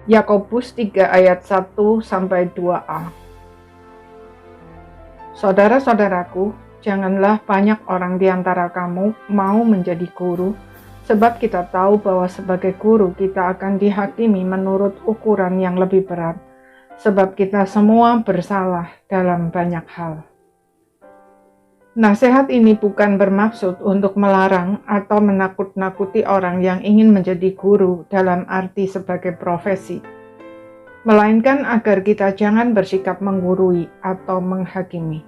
Yakobus 3 ayat 1-2a. Saudara-saudaraku, janganlah banyak orang di antara kamu mau menjadi guru, sebab kita tahu bahwa sebagai guru kita akan dihakimi menurut ukuran yang lebih berat, sebab kita semua bersalah dalam banyak hal. Nasihat ini bukan bermaksud untuk melarang atau menakut-nakuti orang yang ingin menjadi guru dalam arti sebagai profesi, melainkan agar kita jangan bersikap menggurui atau menghakimi.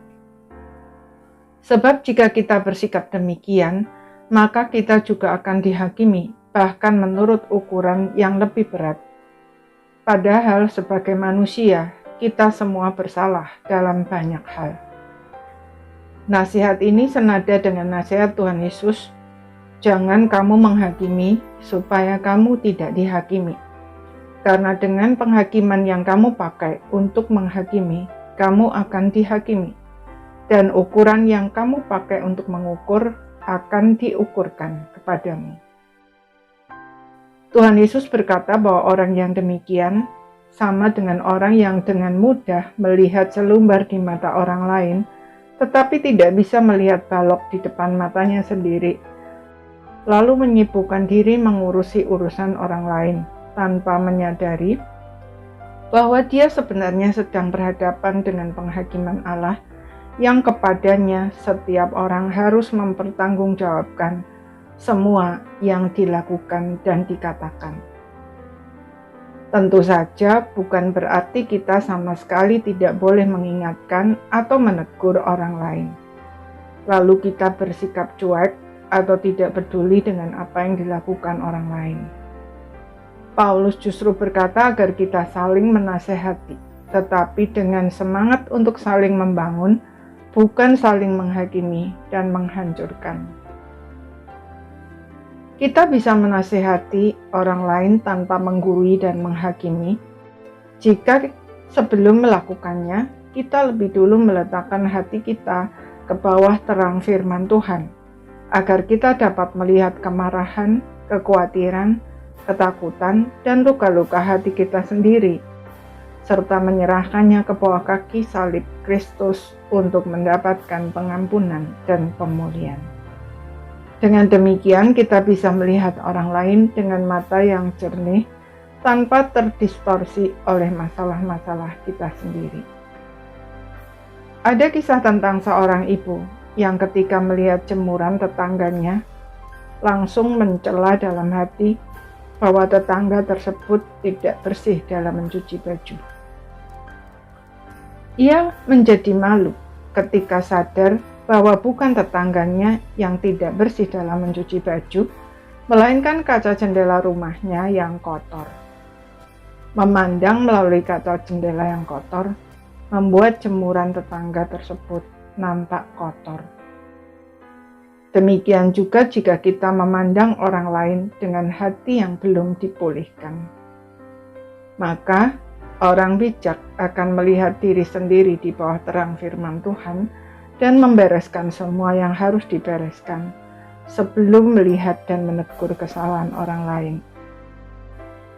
Sebab jika kita bersikap demikian, maka kita juga akan dihakimi, bahkan menurut ukuran yang lebih berat. Padahal sebagai manusia, kita semua bersalah dalam banyak hal. Nasihat ini senada dengan nasihat Tuhan Yesus, jangan kamu menghakimi supaya kamu tidak dihakimi. Karena dengan penghakiman yang kamu pakai untuk menghakimi, kamu akan dihakimi. Dan ukuran yang kamu pakai untuk mengukur akan diukurkan kepadamu. Tuhan Yesus berkata bahwa orang yang demikian sama dengan orang yang dengan mudah melihat selumbar di mata orang lain, tetapi tidak bisa melihat balok di depan matanya sendiri, lalu menyibukkan diri mengurusi urusan orang lain, tanpa menyadari bahwa dia sebenarnya sedang berhadapan dengan penghakiman Allah, yang kepadanya setiap orang harus mempertanggungjawabkan semua yang dilakukan dan dikatakan. Tentu saja bukan berarti kita sama sekali tidak boleh mengingatkan atau menegur orang lain, lalu kita bersikap cuek atau tidak peduli dengan apa yang dilakukan orang lain. Paulus justru berkata agar kita saling menasehati, tetapi dengan semangat untuk saling membangun, bukan saling menghakimi dan menghancurkan. Kita bisa menasehati orang lain tanpa menggurui dan menghakimi, jika sebelum melakukannya, kita lebih dulu meletakkan hati kita ke bawah terang firman Tuhan, agar kita dapat melihat kemarahan, kekhawatiran, ketakutan, dan luka-luka hati kita sendiri, serta menyerahkannya ke bawah kaki salib Kristus untuk mendapatkan pengampunan dan pemulihan. Dengan demikian, kita bisa melihat orang lain dengan mata yang jernih, tanpa terdistorsi oleh masalah-masalah kita sendiri. Ada kisah tentang seorang ibu yang ketika melihat jemuran tetangganya, langsung mencela dalam hati bahwa tetangga tersebut tidak bersih dalam mencuci baju. Ia menjadi malu ketika sadar bahwa bukan tetangganya yang tidak bersih dalam mencuci baju, melainkan kaca jendela rumahnya yang kotor. Memandang melalui kaca jendela yang kotor, membuat jemuran tetangga tersebut nampak kotor. Demikian juga jika kita memandang orang lain dengan hati yang belum dipulihkan. Maka, orang bijak akan melihat diri sendiri di bawah terang firman Tuhan dan membereskan semua yang harus dibereskan sebelum melihat dan menegur kesalahan orang lain.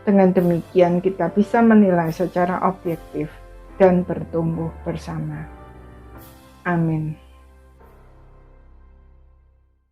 Dengan demikian kita bisa menilai secara objektif dan bertumbuh bersama. Amin.